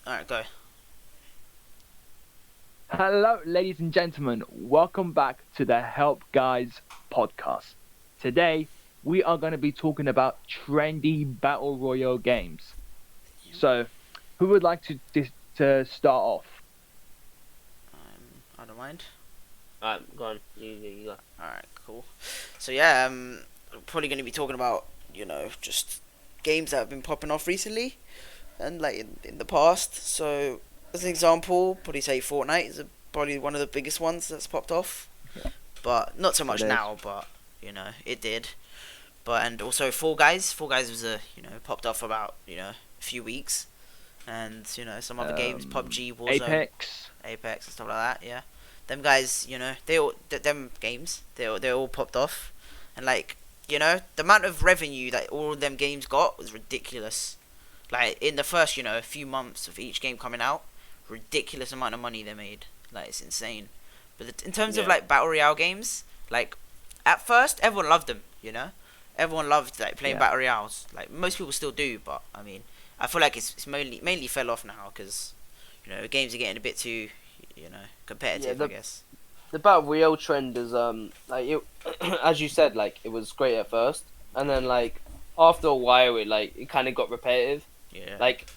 Alright, go. Hello, ladies and gentlemen. Welcome back to the Help Guys podcast. Today, we are going to be talking about trendy battle royale games. So, who would like to start off? I don't mind. Alright, go on. You go. Alright, cool. So yeah, probably going to be talking about, just games that have been popping off recently and like in the past. So as an example, probably say Fortnite is probably one of the biggest ones that's popped off. Yeah, But not so it much is. now, but it did. But and also Fall Guys. Fall Guys was popped off for about, a few weeks. And, some other games, PUBG, Warzone, Apex. Apex and stuff like that. Yeah, them guys, them games, they all popped off, and like, the amount of revenue that all of them games got was ridiculous. Like in the first, few months of each game coming out, ridiculous amount of money they made. Like it's insane. But in terms of Yeah. like battle royale games, like at first everyone loved them. Everyone loved like playing Yeah. battle royales. Like most people still do, but I mean, I feel like it's mainly fell off now because games are getting a bit too competitive. Yeah, I guess. The battle royale trend is like it, as you said, like it was great at first, and then like after a while, it kind of got repetitive. Yeah. Like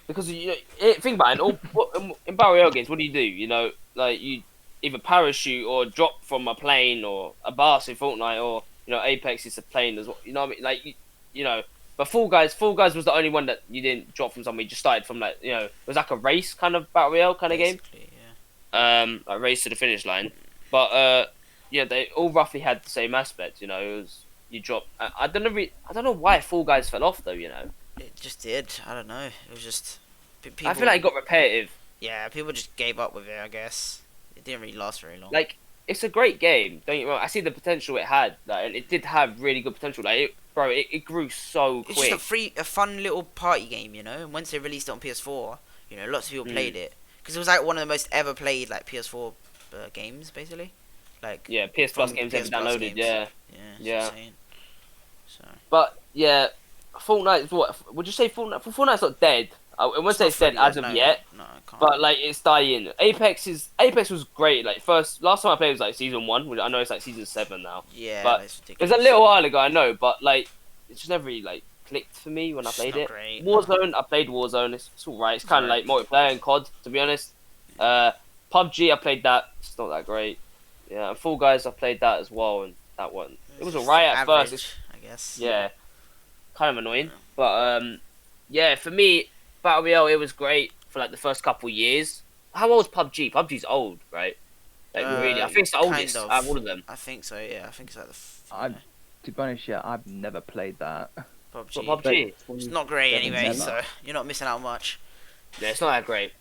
because think about it, in battle royale games, what do? Like you either parachute or drop from a plane or a bus in Fortnite, or Apex is a plane as well. You know what I mean? Like you know. But Fall Guys was the only one that you didn't drop from somewhere. You just started from it was like a race kind of battle royale kind of game. Basically, yeah. A race to the finish line. But yeah, they all roughly had the same aspect. It was you drop. I don't know. I don't know why Fall Guys fell off though. It just did. I don't know. It was just people. I feel like it got repetitive. Yeah, people just gave up with it. I guess it didn't really last very long. Like it's a great game. Don't get me wrong. I see the potential it had. Like, and it did have really good potential. It grew so it's quick. just a fun little party game, And once they released it on PS4, lots of people played it because it was like one of the most ever played like PS4 games, basically. Like Yeah, PS Plus from games PS ever Plus downloaded. games. Yeah, Yeah, it's yeah. insane. So But yeah, Fortnite. What would you say? Fortnite's not dead. I wouldn't say it's dead as of no, yet. No, I can't. But like it's dying. Apex was great. Like last time I played was like season 1. Which I know it's like season 7 now. Yeah, but it's It ridiculous. was a little while ago, I know, but like it just never really like clicked for me when I It's played not it. great. Warzone, I played Warzone. It's alright. It's kind of like alright. multiplayer and COD, to be honest. PUBG, I played that. It's not that great. Yeah, and Fall Guys, I played that as well, and that one it was It's alright at average, first. I guess. Yeah, kind of annoying, but yeah, for me, Battle Royale it was great for like the first couple years. How old's PUBG? PUBG's old, right? Like really, I think it's the oldest kind of. out of all of them. I think so. Yeah, I think it's like the To be honest, yeah, I've never played that. PUBG. But PUBG, It's not great Never. anyway, so you're not missing out much. yeah, it's not that great.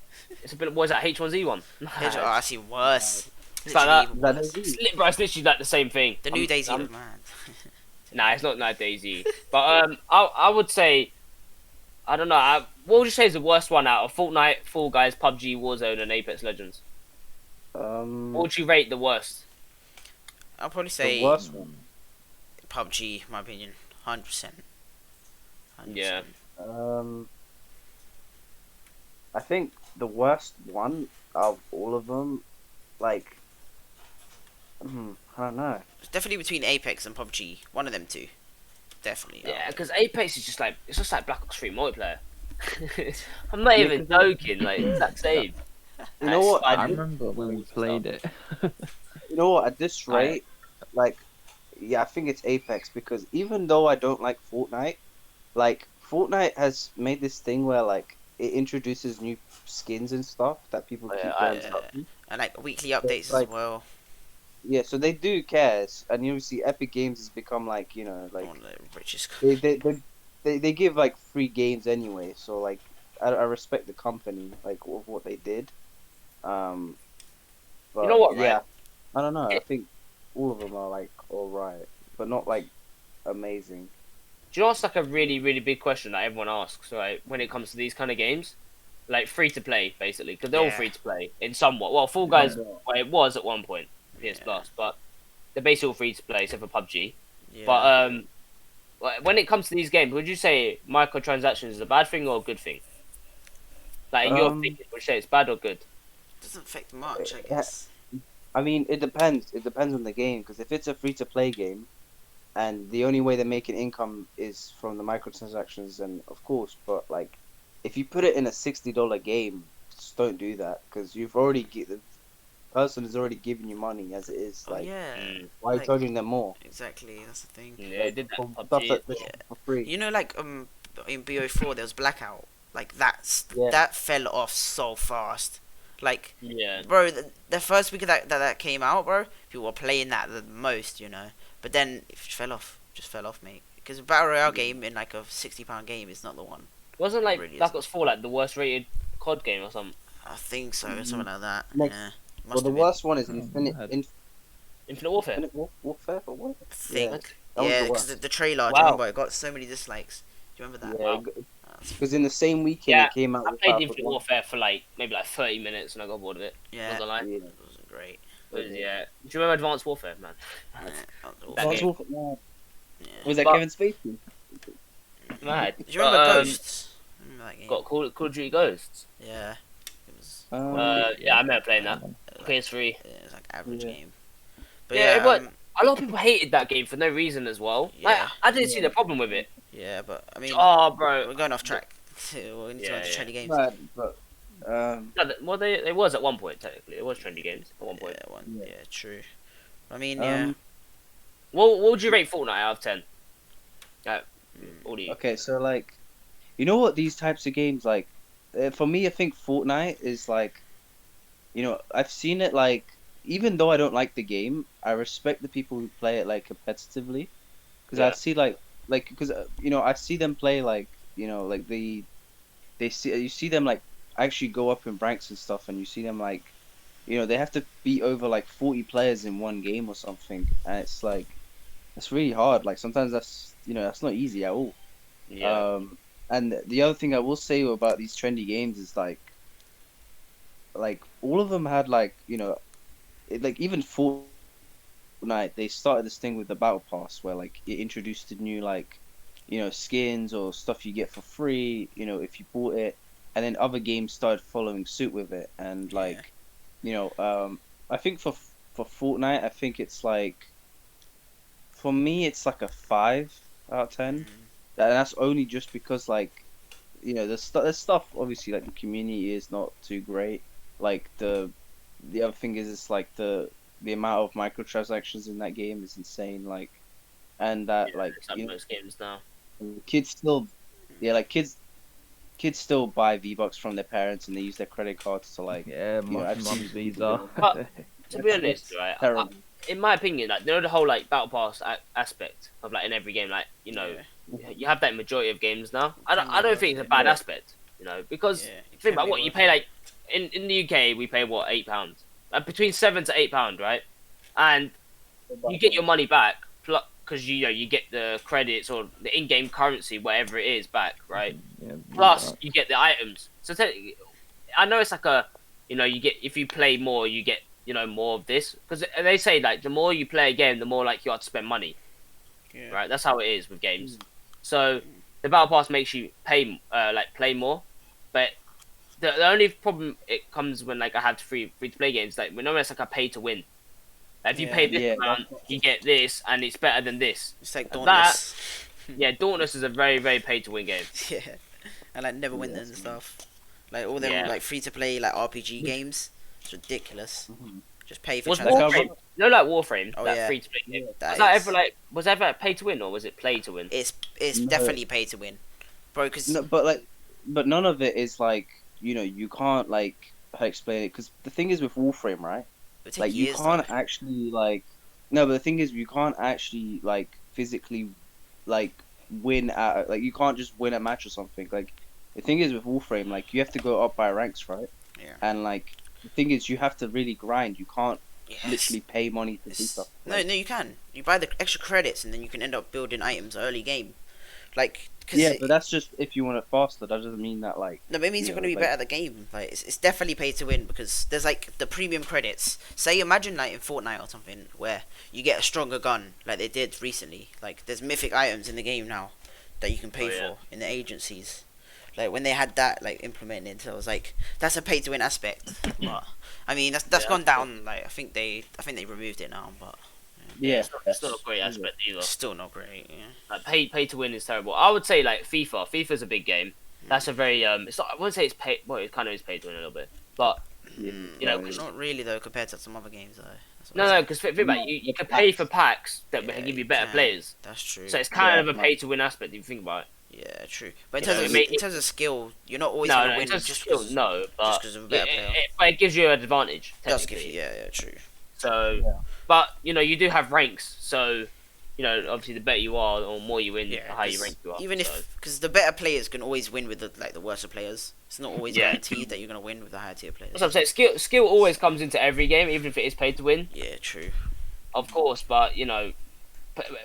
It's a bit. What is that? H1Z1. Oh, I see worse. It's like Literally that. even That worse. is Bro, it's literally like the same thing. The new Daisy was mad. Nah, it's not like Daisy. But I would say, I don't know. What would you say is the worst one out of Fortnite, Fall Guys, PUBG, Warzone, and Apex Legends? What would you rate the worst? I'll probably the say worst one. PUBG, my opinion, 100%. Yeah. I think the worst one out of all of them, like, I don't know. It's definitely between Apex and PUBG. One of them two. Definitely. Yeah, because Apex is just like Black Ops 3 multiplayer. I'm not Yeah, even 'cause joking. Like it's that same. You know what? I At this, remember when we played it. you know what? At this rate, like, yeah, I think it's Apex because even though I don't like Fortnite, like Fortnite has made this thing where like it introduces new skins and stuff that people Oh, keep yeah, going yeah. stuff. And like weekly updates like- as well. Yeah, so they do care, and you see Epic Games has become like like One of the richest. they give like free games anyway. So like I respect the company like of what they did. But, You know what, right? Yeah, I don't know. I think all of them are like all right, but not like amazing. Do you know what's like a really really big question that everyone asks, right? When it comes to these kind of games, like free to play, basically, because they're all Yeah. free to play in somewhat. Well, Fall Guys, Yeah. well, it was at one point PS Yeah. Plus, but they're basically all free to play except for PUBG. Yeah. But when it comes to these games, would you say microtransactions is a bad thing or a good thing? Like in your Um, opinion, would you say it's bad or good? Doesn't affect much, I yeah, guess. I mean, it depends. It depends on the game because if it's a free to play game and the only way they're making income is from the microtransactions, then of course. But like, if you put it in a $60 game, just don't do that because the person has already given you money as it is. Oh Like, yeah, Mm. why are you like charging them more? exactly. That's the thing. Yeah, it Like did that for in stuff PUBG as that they well. should for free. You know, like in BO4 there was blackout. Like Yeah. that fell off so fast. Like, Yeah. bro, the first week that came out, bro, people were playing that the most, you know. But then it just fell off, mate. Because a battle royale game in like a £60 game is not the one. Wasn't It like really Black isn't. Ops 4 like the worst rated COD game or something? I think so, Mm, something like that. Next, Yeah, well, must the have been. worst one is Oh, Infinite mad. Infinite Warfare. Infinite Warfare or what? I Yeah, think. that was the Yeah, because worst. the trailer, do you Wow. remember? It got so many dislikes. Do you remember that? Yeah, Wow. That's- because in the same weekend Yeah, it came out I with played Battlefield Infinite 1. Warfare for like maybe like 30 minutes and I got bored of it. yeah, Wasn't like, Yeah. it wasn't great. yeah. Do you remember Advanced Warfare, man? Yeah, that was That awful. game. Warfare, yeah. Yeah. Was that But- Kevin Spacey? Mad. Do you remember But, Ghosts? Remember that game? Got Call of Duty Ghosts. Yeah. It was. Yeah, I remember playing that. It was like, PS3. it was like average Yeah. game. But Yeah, yeah, but a lot of people hated that game for no reason as well. Like, Yeah. I didn't see the problem with it. yeah, but I mean, Oh, bro. we're going off track. We need to go Yeah, into yeah. trendy games. But No, well, they was at one point technically. It was trendy games at one point. Yeah, Yeah. true. I mean, yeah. um, What would you rate Fortnite out of 10? Mm. What do you? okay, so like, you know what these types of games like? For me, I think Fortnite is like, I've seen it like, even though I don't like the game, I respect the people who play it like competitively, because I Yeah. see because I see them play like like you see them like actually go up in ranks and stuff, and you see them like they have to beat over like 40 players in one game or something, and it's like it's really hard. Like sometimes that's not easy at all. Yeah. And the other thing I will say about these trendy games is like all of them had like like even Fortnite, they started this thing with the battle pass where like it introduced the new like skins or stuff you get for free if you bought it, and then other games started following suit with it, and like I think for Fortnite, I think it's like for me it's like a 5 out of 10. Mhm. And that's only just because like there's stuff obviously like the community is not too great. Like the other thing is it's like the amount of microtransactions in that game is insane. Like and that Yeah, like it's like most games now. kids still like kids still buy V-Bucks from their parents and they use their credit cards to like Yeah, I've mum's seen- visa. But- To be honest, right? terrible. In my opinion, like the whole like battle pass aspect of like in every game, like you have that in majority of games now. I don't think it's a bad Yeah. aspect, because Yeah, it think can about be what you worth pay it. like in the UK we pay what £8, like between £7 to £8, right? And you get your money back because you get the credits or the in-game currency, whatever it is, back, right? Yeah, Plus you get the items. So I know it's like you get if you play more, you get more of this, because they say like the more you play a game, the more like you have to spend money, Yeah. right? That's how it is with games. So the battle pass makes you pay play more, but the only problem it comes when like I have free to play games, like when it's like a pay to win. Like, if you Yeah. pay this Yeah, amount, you get this, and it's better than this. It's like That- Dauntless. Yeah, Dauntless is a very very pay to win game. Yeah, and like Neverwinter Yeah, and stuff. Like all them Yeah. like free to play like RPG games. It's ridiculous. Mhm. Just pay for Was transactions. Warframe? No, like Warframe, Oh, that yeah. free to play game. That Was that ever pay to win or was it play to win? It's No. definitely pay to win, bro. Because No, but none of it is like you can't like how to explain it, because the thing is with Warframe, right? it take Like you years. can't though. actually like no, but the thing is you can't actually like physically like win at like you can't just win a match or something. Like the thing is with Warframe, like you have to go up by ranks, right? Yeah. And like the thing is you have to really grind. You can't Yes. literally pay money to do It's- stuff. No, Like, no, you can. You buy the extra credits and then you can end up building items early game. Like, cause yeah, but that's just if you want it faster. That doesn't mean that like no, but it means you you're know, gonna be like- better at the game. Like, it's definitely pay to win because there's like the premium credits. Say, imagine like in Fortnite or something where you get a stronger gun, like they did recently. Like, there's mythic items in the game now that you can pay Oh, yeah. for in the agencies. like when they had that like implemented, I was like, that's a pay to win aspect. But I mean, that's Yeah. gone down. Like I think they removed it now, but Yeah, Yeah, it's not a great aspect either. still not great. Yeah. Like pay to win is terrible. I would say like FIFA. FIFA's a big game. That's a very it's not. I wouldn't say it's pay. Well, it kind of is pay to win a little bit, but yeah. You know, Not really though compared to some other games though. That's what no, I'm no, saying. because think about it, you can pay for packs that Yeah, give you you better can. players. That's true. So it's kind of Yeah, a pay to win aspect if you think about it. Yeah, true. But in You terms know, of it may- in terms of skill, you're not always No, gonna no, win it does just skill, because no, but 'cause of a better player. but it gives you an advantage does give technically. you, yeah, true. So, Yeah. but you know, you do have ranks. So, you know, obviously, the better you are, or more you win, Yeah, the higher you 'cause rank you are. even so. if because the better players can always win with the worse players. It's not always Yeah. guaranteed that you're gonna win with the higher tier players. That's what I'm saying. Skill always comes into every game, even if it is pay to win, Yeah, true. of course. But you know,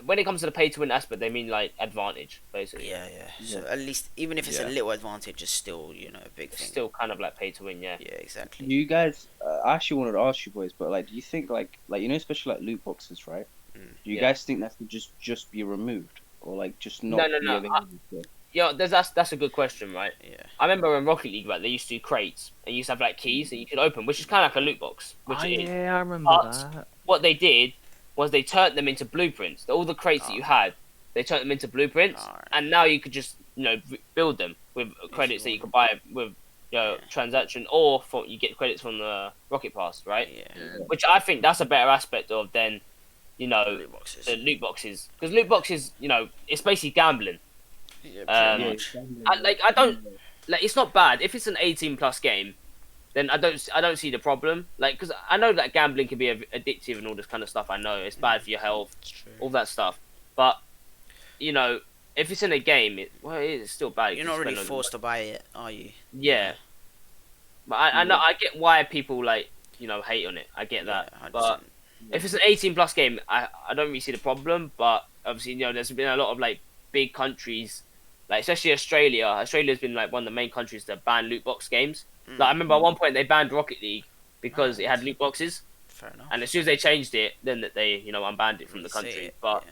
when it comes to the pay to win aspect, they mean like advantage, basically. Yeah. So at least even if it's a Yeah. little advantage, it's still a big It's thing. still kind of like pay to win, yeah. Yeah, exactly. Do you guys? I actually wanted to ask you boys, but like, do you think like especially like loot boxes, right? Mm. Do you Yeah. guys think that should just be removed, or like just not No, be no. available? still? Yeah, that's a good question, right? Yeah. I remember in Rocket League, right, they used to do crates, and you used to have like keys that you could open, which is kind of like a loot box, which Oh, it is. yeah, I remember But- that. What they did was they turned them into blueprints. All the crates that you had, they turned them into blueprints, Alright. and now you could just build them with credits that you could buy with Yeah. transaction, or you get credits from the Rocket Pass, right? Yeah. Which I think that's a better aspect of than Loot boxes. the loot boxes, because loot boxes, it's basically gambling. Yeah, Um, pretty much. I don't like. It's not bad if it's an 18+ game. Then I don't see the problem. Like, because I know that gambling can be addictive and all this kind of stuff. I know it's bad for your health, It's true. all that stuff. But if it's in a game, it's still bad. You're not really forced to buy it, are you? Yeah. But I know I get why people hate on it. I get that. Yeah, 100%. But if it's an 18+ game, I don't really see the problem. But obviously, there's been a lot of like big countries, like especially Australia. Australia's been like one of the main countries to ban loot box games. Like I remember at one point they banned Rocket League because it had loot boxes, Fair enough. and as soon as they changed it, then they unbanned it from the See country. it, But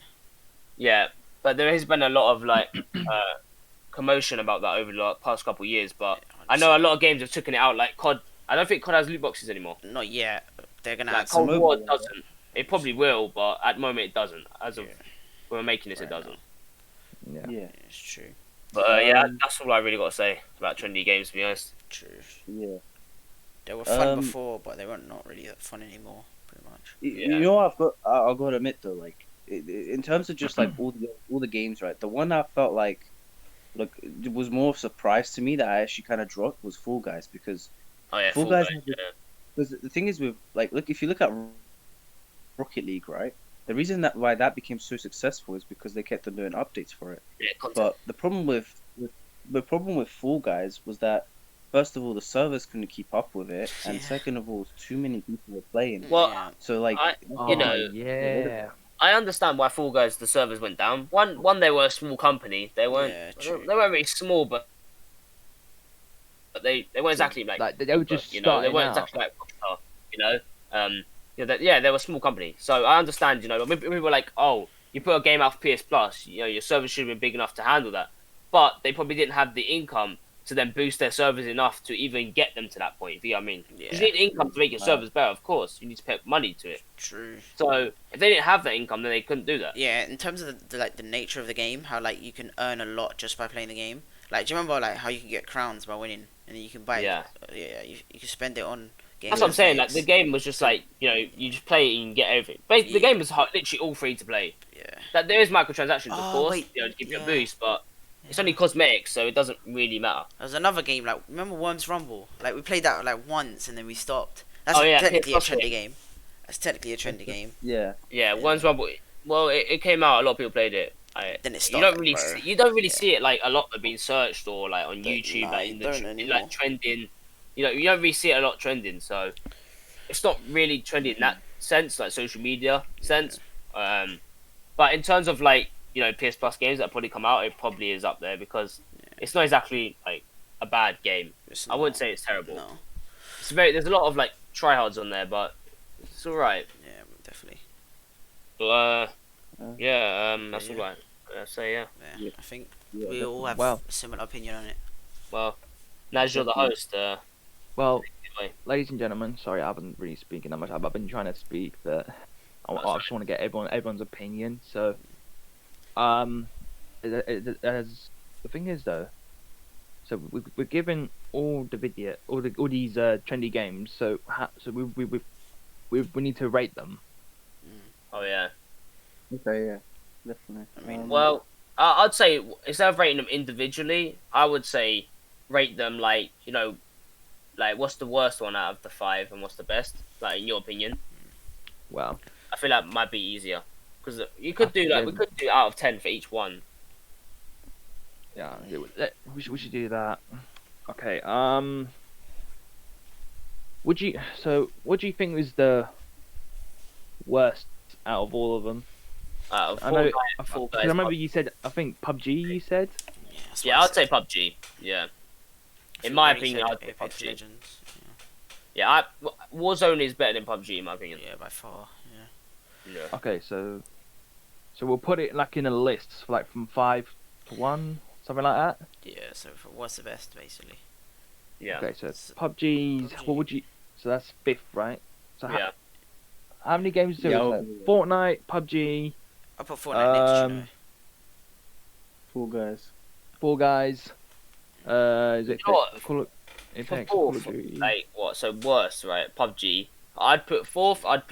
yeah. but there has been a lot of like commotion about that over the past couple of years. But I know a lot of games have taken it out. Like COD, I don't think COD has loot boxes anymore. Not yet. They're gonna Like add Cold some. War doesn't. It probably will, but at the moment it doesn't. As of Yeah. when we're making this, Right it doesn't. Yeah. Yeah, It's true. But that's all I really got to say about trendy games. To be honest. True. yeah. They were fun Um, before, but they were not really that fun anymore. Pretty much. Yeah. You know what I'll go to admit though, like in terms of just like all the games, right? The one I felt like it was more of a surprise to me that I actually kind of dropped was Fall Guys, because Oh yeah, Fall Fall Guys Guys. has Yeah. because the thing is with like look, if you look at Rocket League, right? The reason why that became so successful is because they kept on doing updates for it. Yeah, content. But the problem with Fall Guys was that first of all the servers couldn't keep up with it, and Yeah. second of all too many people were playing. Well, Yeah. So like Oh, You know, yeah. I understand why Fall Guys the servers went down. One they were a small company. They weren't. Yeah, true. They weren't really small, but they weren't exactly like They were just they starting weren't out. exactly like Rockstar, they were a small company. So I understand. People were like, oh, you put a game out for PS Plus. Your servers should have been big enough to handle that. But they probably didn't have the income to then boost their servers enough to even get them to that point. If you know what I mean. 'Cause Yeah. you need income to make your servers better. Of course, you need to pay money to it. True. So if they didn't have that income, then they couldn't do that. Yeah, in terms of the nature of the game, how like you can earn a lot just by playing the game. Like, do you remember like how you can get crowns by winning, and then you can buy? Yeah. You can spend it on games. That's what I'm saying. Like the game was just like you just play it and you get everything. Basically, the Yeah. game was literally all free to play. Yeah. Like there is microtransactions, of Oh, course, wait, to give you a yeah. boost, but it's only cosmetics, so it doesn't really matter. There's another game like remember Worms Rumble? Like we played that like once and then we stopped. That's Oh, yeah, technically a PS Plus trendy game. That's technically a trendy game. yeah. Yeah, One's Rumble. Well, it came out. A lot of people played it. Then it You stopped. don't really bro. you don't really see it like a lot being searched or like on Don't- YouTube, nah, like you in don't in, anymore. like trending. You don't really see it a lot trending. So it's not really trendy in that sense, like social media sense. But in terms of like PS Plus games that probably come out, it probably is up there because it's not exactly like a bad game. It's I wouldn't not. say it's terrible. No. There's a lot of like tryhards on there, but it's alright. Yeah, definitely. But that's yeah. alright. I say yeah. Yeah. Yeah. I think Yeah, we all have Well. a similar opinion on it. Well, now as you're the host, Well, anyway. ladies and gentlemen, sorry, I haven't really speaking that much. I've been trying to speak, but I just want to get everyone's opinion. So, as the thing is though, so we're given all the video, all these trendy games. So we need to rate them. Oh yeah. Okay, yeah, definitely. I mean, Well, I'd say instead of rating them individually, I would say rate them like like what's the worst one out of the 5 and what's the best, like in your opinion. Well, I feel that might be easier because you could do like we yeah. could do out of 10 for each one. Yeah, we should do that. Okay. What do you think was the worst out of all of them? Out of I know. Fall Because I Guys, remember you said. I think PUBG. You said. yeah, that's what yeah, I I'd say said. PUBG. Yeah, I in think my you already opinion, said I'd say Apex PUBG. Legends. Yeah, Warzone is better than PUBG in my opinion. Yeah, by far. Yeah. Yeah. Okay, so we'll put it like in a list, like from 5 to 1, something like that. Yeah. So for what's the best, basically? Yeah. Okay, so S- PUBG's. PUBG. What would you? So that's 5th, right? So Yeah. how many games do Yeah, it? I'll Like agree with Fortnite, PUBG, I put Fortnite next. You know. Fall Guys. Fall Guys. Is it You know what? Call of For Apex, Call of fourth, Duty? like what? So worst, right? PUBG. I'd put fourth. I'd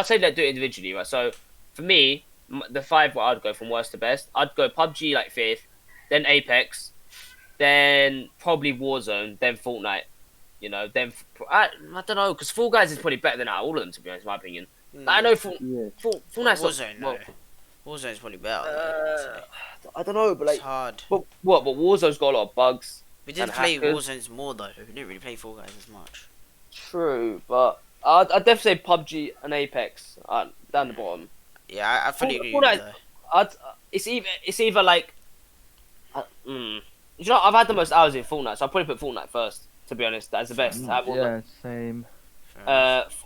say let's do it individually, right? So for me, the 5 what I'd go from worst to best. I'd go PUBG like 5th, then Apex, then probably Warzone, then Fortnite. You know, then I don't know because Fall Guys is probably better than out of all of them to be honest, in my opinion. I know Yeah. Fortnite's Warzone. not, No. Warzone's probably better. well, I don't know, but It's like, hard. but Warzone's got a lot of bugs. We did and play hackers. Warzones more though. We didn't really play Fall Guys as much. True, but I'd definitely say PUBG and Apex down the bottom. Yeah, I fully agree with Fortnite- you though. It's either like, you know, I've had the most hours in Fortnite, so I'll probably put Fortnite first. To be honest, that's the best. Out of all Yeah, same. Fair enough.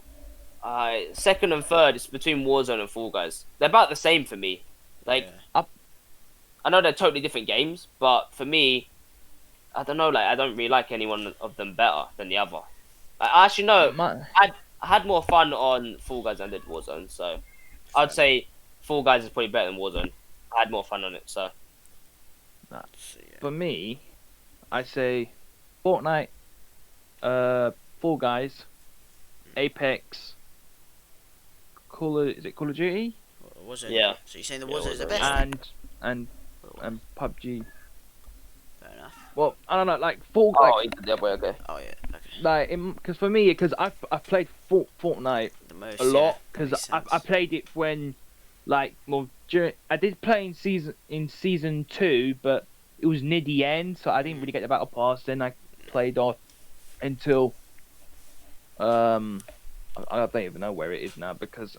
second and third is between Warzone and Fall Guys. They're about the same for me. Like, Yeah. I know they're totally different games, but for me, I don't know. Like, I don't really like any one of them better than the other. I actually no. I had more fun on Fall Guys than I did Warzone, so I'd say Fall Guys is probably better than Warzone. I had more fun on it, so So, yeah. For me, I say Fortnite, Fall Guys, Apex, is it Call of Duty, Warzone. Yeah. So you're saying the Yeah, Warzone is the Warzone. best? and PUBG. Fair enough. Well, I don't know, like Fall, oh, like you did the other way, okay. Oh yeah. Okay. like because for me, because I've played Fortnite The most. a lot Yeah, because makes I sense. played it when, like, well, I did play in season 2, but it was near the end, so I didn't really get the battle pass. Then I played off until I don't even know where it is now because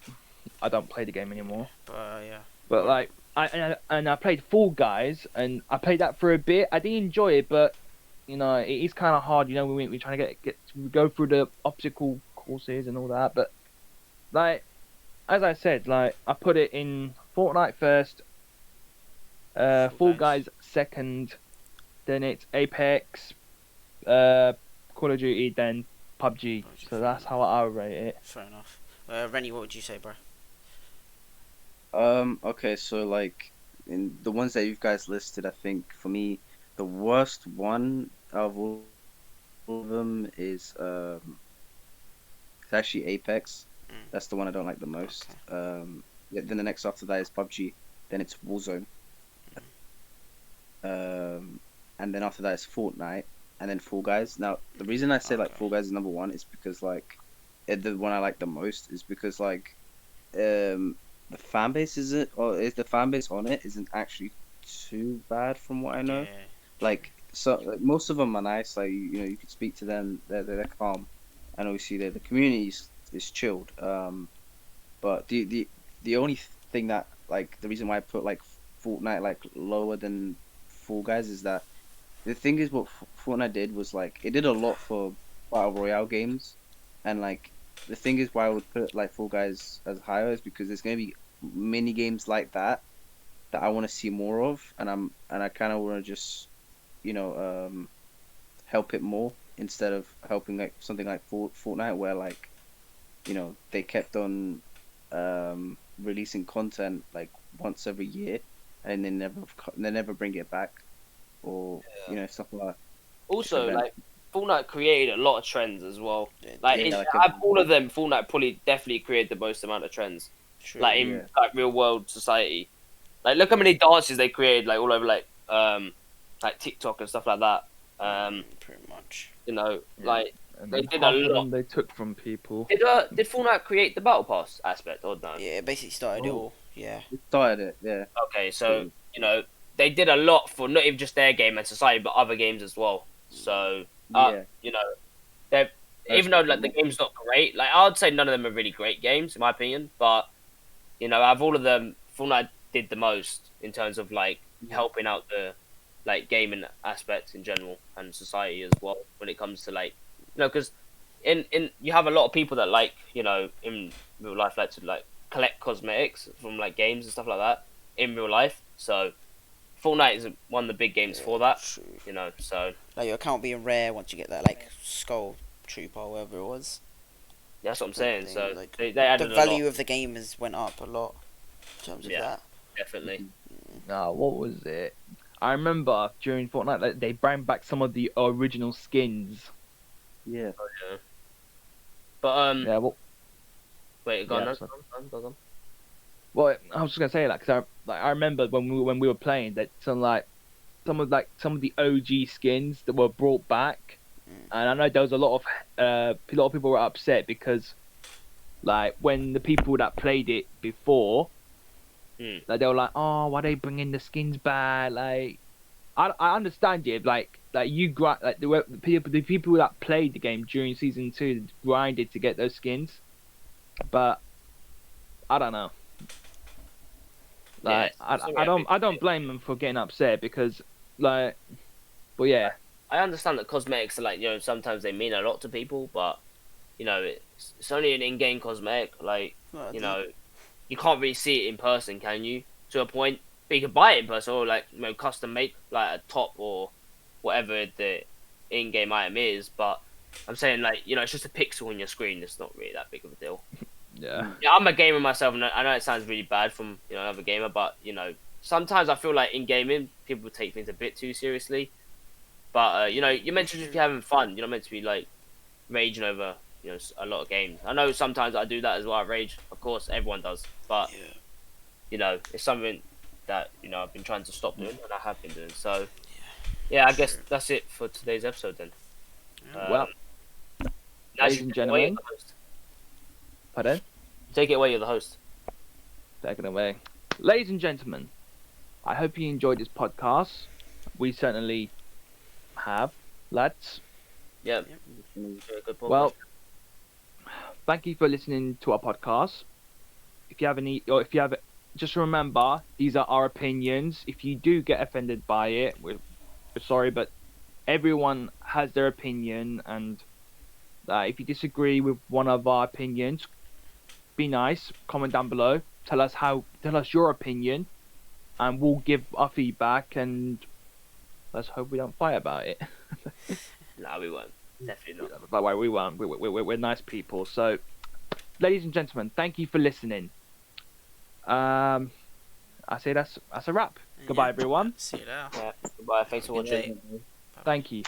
I don't play the game anymore. But yeah. But like I played Fall Guys and I played that for a bit. I did enjoy it, but you know it is kind of hard. You know we're trying to go through the obstacle courses and all that. But like as I said, like I put it in Fortnite first, Fall Guys second, then it's Apex, Call of Duty, then PUBG. So that's how I rate it. Fair enough. Rennie, what would you say, bro? Okay, so like in the ones that you guys listed, I think for me the worst one of all of them is it's actually Apex. Mm. That's the one I don't like the most. Yeah, then the next after that is PUBG. Then it's Warzone. And then after that is Fortnite, and then Fall Guys. Now the reason I say like Okay. Fall Guys is number one is because like the one I like the most is because like the fan base isn't, or is the fan base on it isn't actually too bad from what I know. Yeah. Like so, like, most of them are nice. Like you know, you can speak to them. They're calm, and obviously the community is chilled. But the only thing that like the reason why I put like Fortnite like lower than Fall Guys is that the thing is what Fortnite did was like it did a lot for battle royale games, and like the thing is why I would put like Fall Guys as higher is because there's gonna be mini games like that I want to see more of, and I kind of want to just you know help it more instead of helping like something like Fortnite, where like they kept on releasing content like once every year, and they never bring it back, or stuff like that. Also, Event. like Fortnite created a lot of trends as well. Like, Yeah, out of all of them, Fortnite probably definitely created the most amount of trends. True. Like in Yeah. like real world society. Like look how many dances they created like all over like TikTok and stuff like that. Pretty much. Like And they then did half a of lot. them they took from people. Did Fortnite create the battle pass aspect or no? Yeah, it basically started it Oh. all. Yeah. It started it, yeah. Okay, so they did a lot for not even just their game and society, but other games as well. So Yeah. they even though like the definitely. game's not great, like I'd say none of them are really great games in my opinion. But out of all of them, Fortnite did the most in terms of like helping out the like gaming aspect in general and society as well when it comes to like because in you have a lot of people that like in real life like to like collect cosmetics from like games and stuff like that in real life. So Fortnite is one of the big games for that. True. So Like your account being rare once you get that like skull trooper or whatever it was. that's what I'm saying. Thing, So like, they the added value a lot, of the game has went up a lot in terms of Yeah. that. definitely. What was it? I remember during Fortnite, like, they brought back some of the original skins. Yeah. But Yeah, well, wait, go on, Yeah, no, so- go on. well, I was just gonna say that because I remember when we were playing that some of the OG skins that were brought back, and I know there was a lot of people were upset because like when the people that played it before, like they were like, oh, why are they bringing the skins back? Like, I understand you, like you grind, like the people that played the game during season 2 grinded to get those skins, but I don't know. Like, Yeah, it's not really I don't blame them for getting upset because, like, but yeah, I understand that cosmetics are like sometimes they mean a lot to people, but it's only an in-game cosmetic. Like Well, you can't really see it in person, can you? To a point, but you can buy it in person or like custom make like a top or whatever the in-game item is. But I'm saying like it's just a pixel on your screen. It's not really that big of a deal. yeah. Yeah, I'm a gamer myself, and I know it sounds really bad from another gamer, but sometimes I feel like in gaming people take things a bit too seriously. But you mentioned if you're having fun, you're not meant to be like raging over a lot of games. I know sometimes I do that as well. I rage, of course, everyone does, but yeah. it's something that I've been trying to stop doing, and I have been doing. So yeah, I guess that's it for today's episode then. Well, Now ladies you and take it away, gentlemen. you're the host. Pardon? Take it away, you're the host. Take it away. Ladies and gentlemen, I hope you enjoyed this podcast. We certainly have, lads. Yeah, Yep. good podcast. Well, thank you for listening to our podcast. If you have any, or if you have, just remember, these are our opinions. If you do get offended by it, we're sorry, but everyone has their opinion, and if you disagree with one of our opinions, be nice. Comment down below. Tell us your opinion, and we'll give our feedback. And let's hope we don't fight about it. No, we won't. Definitely not. That way we won't. We're nice people. So, ladies and gentlemen, thank you for listening. I say that's a wrap. Goodbye, everyone. See you later. Yeah. Goodbye. Thanks for Good watching. day. Thank you.